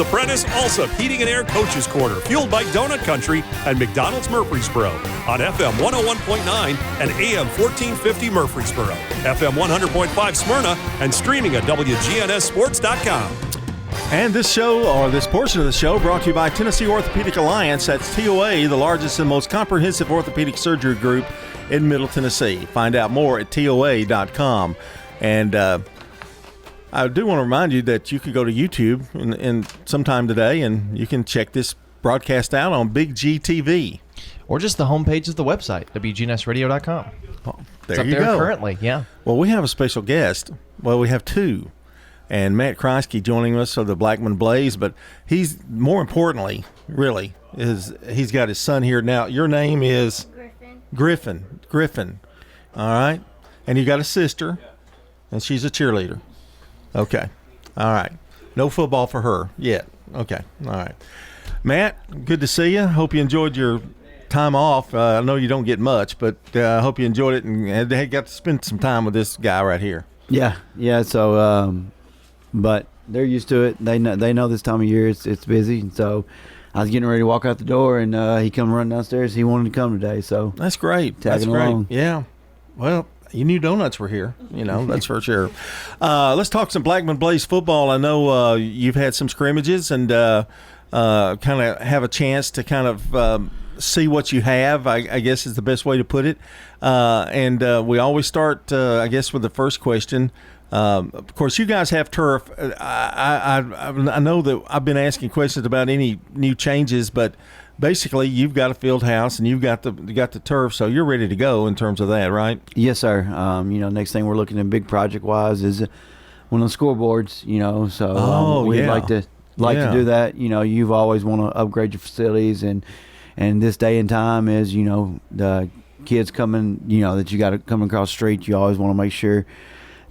The Prentice Alsop Heating and Air Coaches Corner, fueled by Donut Country and McDonald's Murfreesboro on FM 101.9 and AM 1450 Murfreesboro, FM 100.5 Smyrna, and streaming at WGNSSports.com. And this show, or this portion of the show, brought to you by Tennessee Orthopedic Alliance. That's TOA, the largest and most comprehensive orthopedic surgery group in Middle Tennessee. Find out more at TOA.com. And I do want to remind you that you could go to YouTube in sometime today, and you can check this broadcast out on Big G TV. Or just the homepage of the website, WGNSradio.com. Well, it's up there currently, yeah. Well, we have a special guest. Well, we have two. And Matt Kriesky joining us of the Blackman Blaze, but he's, more importantly, really, he's got his son here now. Your name is? Griffin. All right. And you got a sister, and she's a cheerleader. Okay. All right. No football for her yet. Okay. All right. Matt, good to see you. Hope you enjoyed your time off. I know you don't get much, but I hope you enjoyed it and got to spend some time with this guy right here. Yeah. So, but they're used to it. They know this time of year it's busy. And so I was getting ready to walk out the door, and he come running downstairs. He wanted to come today. So that's great. Tagging along. Yeah. Well, you knew donuts were here, that's for sure. Let's talk some Blackman Blaze football. I know you've had some scrimmages and kind of have a chance to kind of see what you have, I guess is the best way to put it. And we always start, I guess, with the first question. Of course, you guys have turf. I know that I've been asking questions about any new changes, but basically, you've got a field house and you've got the turf, so you're ready to go in terms of that, right? Yes, sir. Next thing we're looking at big project wise is one of the scoreboards. So we'd like to do that. You've always want to upgrade your facilities, and this day and time is the kids coming. That you got to come across the street. You always want to make sure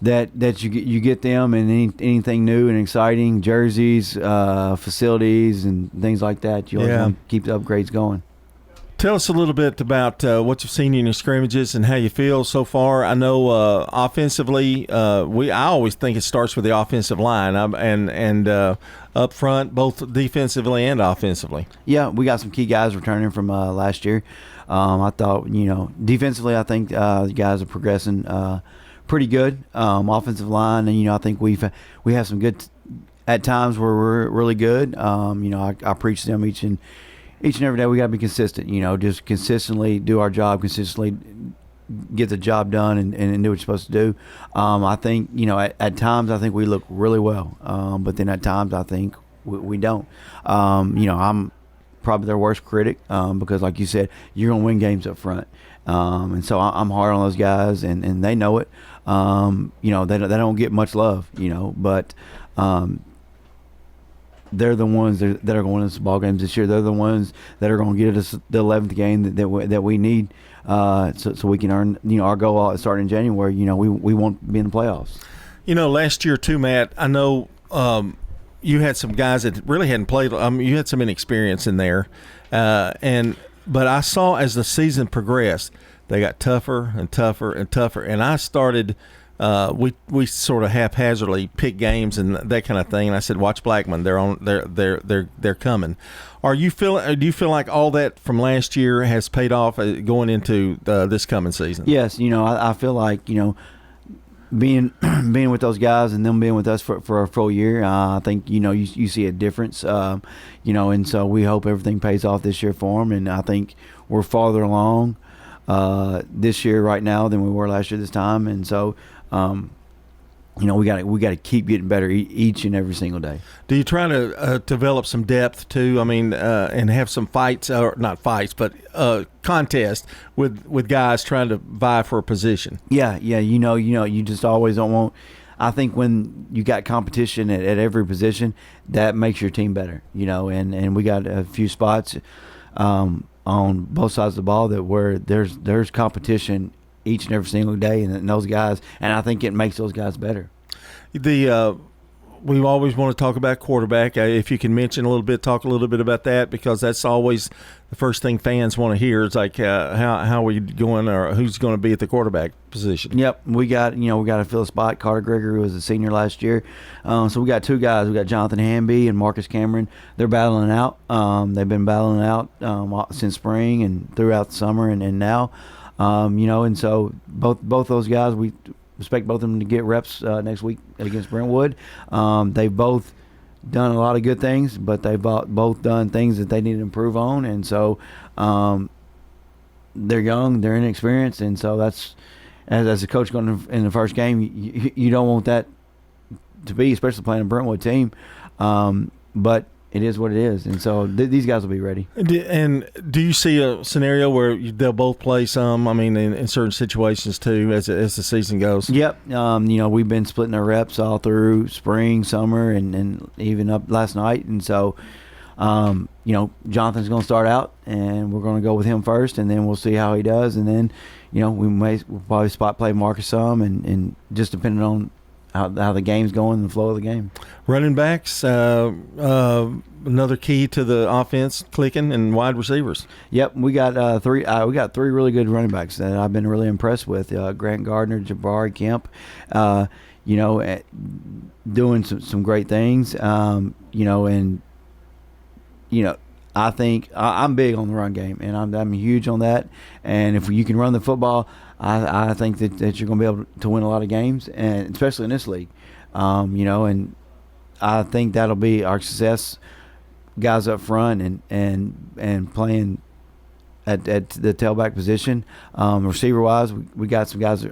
that you get them, and anything new and exciting, jerseys, facilities, and things like that. You always want to keep the upgrades going. Tell us a little bit about what you've seen in your scrimmages and how you feel so far. I know offensively, I always think it starts with the offensive line and up front, both defensively and offensively. Yeah, we got some key guys returning from last year. I thought, defensively, I think the guys are progressing pretty good. Offensive line, and I think we have some good at times where we're really good. I preach to them each and every day. We got to be consistent. Just consistently do our job, consistently get the job done, and do what you're supposed to do. I think at times I think we look really well, but then at times I think we don't. I'm probably their worst critic because, like you said, you're gonna win games up front. And so I'm hard on those guys, and they know it. They don't get much love, but they're the ones that are going into ball games this year. They're the ones that are going to get us the 11th game that we need, so we can earn our goal starting in January. We want to be in the playoffs. Last year too, Matt, I know you had some guys that really hadn't played. You had some inexperience in there, but I saw as the season progressed, they got tougher and tougher and tougher. And I started, we sort of haphazardly pick games and that kind of thing. And I said, "Watch Blackman. They're coming." Do you feel like all that from last year has paid off going into this coming season? Yes. I feel like being with those guys and them being with us for a full year, I think you see a difference. And so we hope everything pays off this year for them. And I think we're farther along this year right now than we were last year this time. And so we got to keep getting better each and every single day. Do you try to develop some depth too? I mean, and have some fights, or not fights, but contest with guys trying to vie for a position. Yeah. You just always don't want. I think when you got competition at every position, that makes your team better. And we got a few spots on both sides of the ball that where there's competition each and every single day, and those guys, and I think it makes those guys better. we always want to talk about quarterback. If you can mention talk a little bit about that, because that's always the first thing fans want to hear. It's like how are we going, or who's going to be at the quarterback position. Yep, we got to fill a spot. Carter Gregory was a senior last year, so we got two guys. We got Jonathan Hamby and Marcus Cameron. They're battling out. They've been battling out since spring and throughout the summer and now, and so both those guys, we expect both of them to get reps next week against Brentwood. They've both done a lot of good things, but they've both done things that they need to improve on, and so they're young, they're inexperienced, and so that's, as a coach going in the first game, you don't want that to be, especially playing a Brentwood team, but it is what it is, and so these guys will be ready. And do you see a scenario where they'll both play some? I mean, in certain situations too, as the season goes. Yep. We've been splitting our reps all through spring, summer, and even up last night, and so Jonathan's going to start out, and we're going to go with him first, and then we'll see how he does, and then we'll probably spot play Marcus some, and just depending on how the game's going and the flow of the game. Running backs, another key to the offense, clicking, and wide receivers. Yep, we got three. We got three really good running backs that I've been really impressed with. Grant Gardner, Jabari Kemp, doing some great things. I think I'm big on the run game, and I'm huge on that. And if you can run the football, I think that you're going to be able to win a lot of games, and especially in this league. And I think that'll be our success. Guys up front and playing at the tailback position. Receiver wise, we got some guys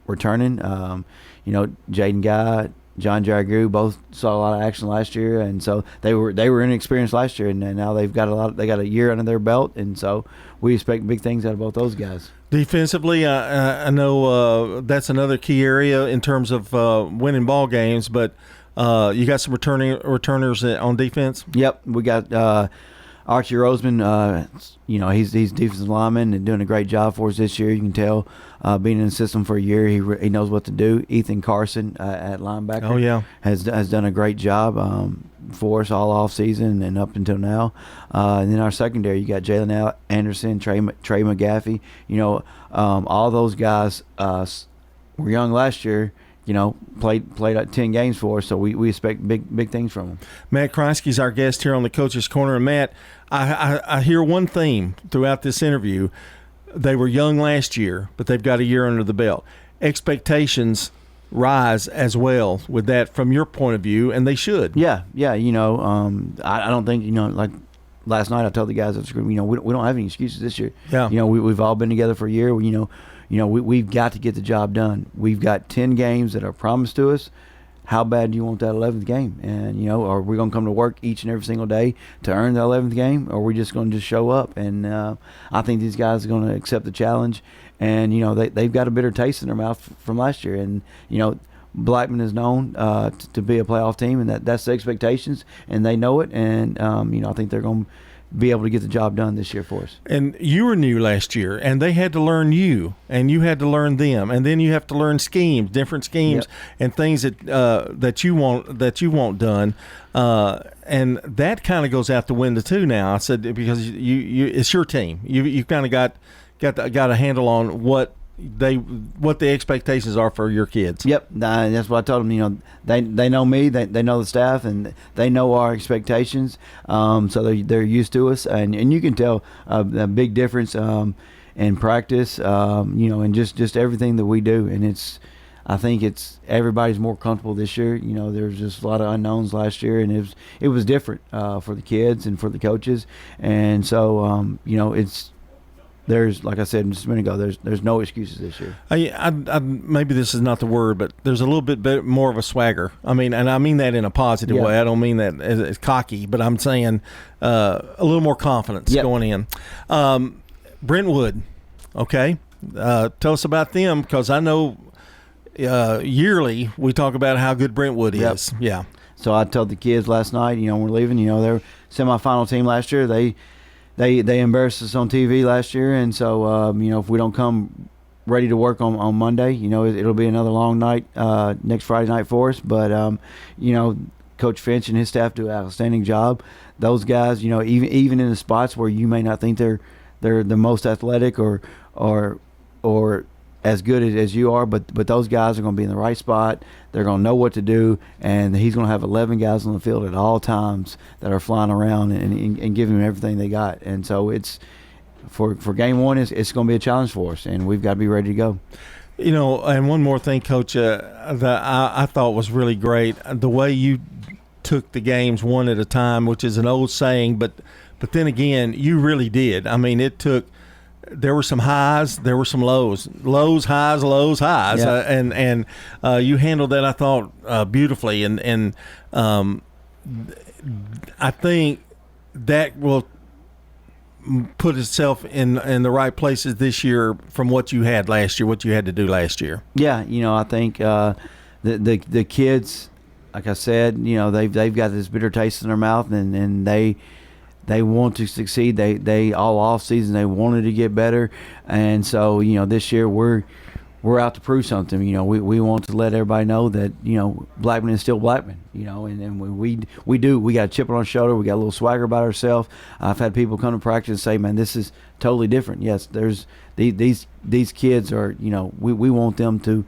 returning. Jaden Guy, John Jaragu both saw a lot of action last year, and so they were inexperienced last year, and now they've got they got a year under their belt, and so we expect big things out of both those guys. Defensively, I know that's another key area in terms of winning ball games, but you got some returners on defense. Yep, we got Archie Roseman. He's defensive lineman and doing a great job for us this year. You can tell, being in the system for a year, he knows what to do. Ethan Carson at linebacker, has done a great job for us all off season and up until now. And then our secondary, you got Jalen Anderson, Trey McGaffey. All those guys were young last year. Played 10 games for us, so we expect big things from them. Matt Kriesky is our guest here on the Coach's Corner. And Matt, I hear one theme throughout this interview. They were young last year, but they've got a year under the belt. Expectations rise as well with that from your point of view, and they should. Yeah. I don't think, like last night I told the guys, we don't have any excuses this year. Yeah. We've all been together for a year. We've got to get the job done. We've got 10 games that are promised to us. How bad do you want that 11th game? And, are we going to come to work each and every single day to earn the 11th game, or are we just going to show up? And I think these guys are going to accept the challenge. And, they've got a bitter taste in their mouth from last year. And, Blackman is known to be a playoff team, and that's the expectations, and they know it. And, I think they're going to be able to get the job done this year for us. And you were new last year, and they had to learn you, and you had to learn them, and then you have to learn different schemes, and things that you want done, and that kind of goes out the window too now. I said because you it's your team. You kind of got a handle on what the expectations are for your kids. Yep, that's what I told them. They know me, they know the staff, and they know our expectations. So they're used to us, and you can tell a big difference in practice. And just everything that we do, and I think everybody's more comfortable this year. There's just a lot of unknowns last year, and it was different for the kids and for the coaches, and so there's, like I said just a minute ago, there's no excuses this year. I maybe this is not the word, but there's a little bit more of a swagger. I mean that in a positive way. I don't mean that as cocky, but I'm saying a little more confidence going in. Brentwood, okay. Tell us about them, because I know yearly we talk about how good Brentwood is. Yeah. So I told the kids last night, when we're leaving, they're semifinal team last year. They embarrassed us on TV last year, and so if we don't come ready to work on Monday. You know, it'll be another long night next Friday night for us. But you know, Coach Finch and his staff do an outstanding job. Those guys, you know, even in the spots where you may not think they're the most athletic or as good as you are, but those guys are going to be in the right spot. They're going to know what to do, and he's going to have 11 guys on the field at all times that are flying around and giving them everything they got. And so it's for game one, it's going to be a challenge for us, and we've got to be ready to go. You know, and one more thing, Coach, that I thought was really great, the way you took the games one at a time, which is an old saying, but then again, you really did. I mean, there were some highs, there were some lows, highs, Yeah. and you handled that, I thought, beautifully, and I think that will put itself in the right places this year from what you had last year, what you had to do last year. Yeah, you know, I think the kids, like I said, you know, they've got this bitter taste in their mouth, and they want to succeed. They all off season they wanted to get better, and so you know this year we're out to prove something. You know, we want to let everybody know that you know Blackman is still Blackman. You know, and we got a chip on our shoulder. We got a little swagger about ourselves. I've had people come to practice and say, "Man, this is totally different." Yes, there's these kids are, you know, we want them to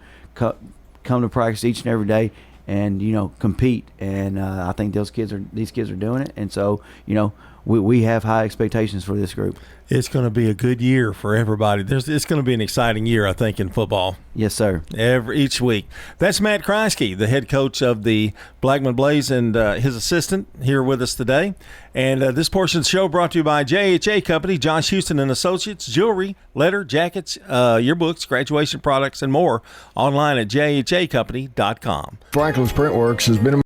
come to practice each and every day and you know compete. And I think these kids are doing it. And so you know. We have high expectations for this group. It's going to be a good year for everybody. It's going to be an exciting year, I think, in football. Yes, sir. Each week. That's Matt Kriesky, the head coach of the Blackman Blaze, and his assistant here with us today. And this portion of the show brought to you by JHA Company, Josh Houston and Associates, jewelry, letter, jackets, yearbooks, graduation products, and more online at jhacompany.com. Franklin's Printworks has been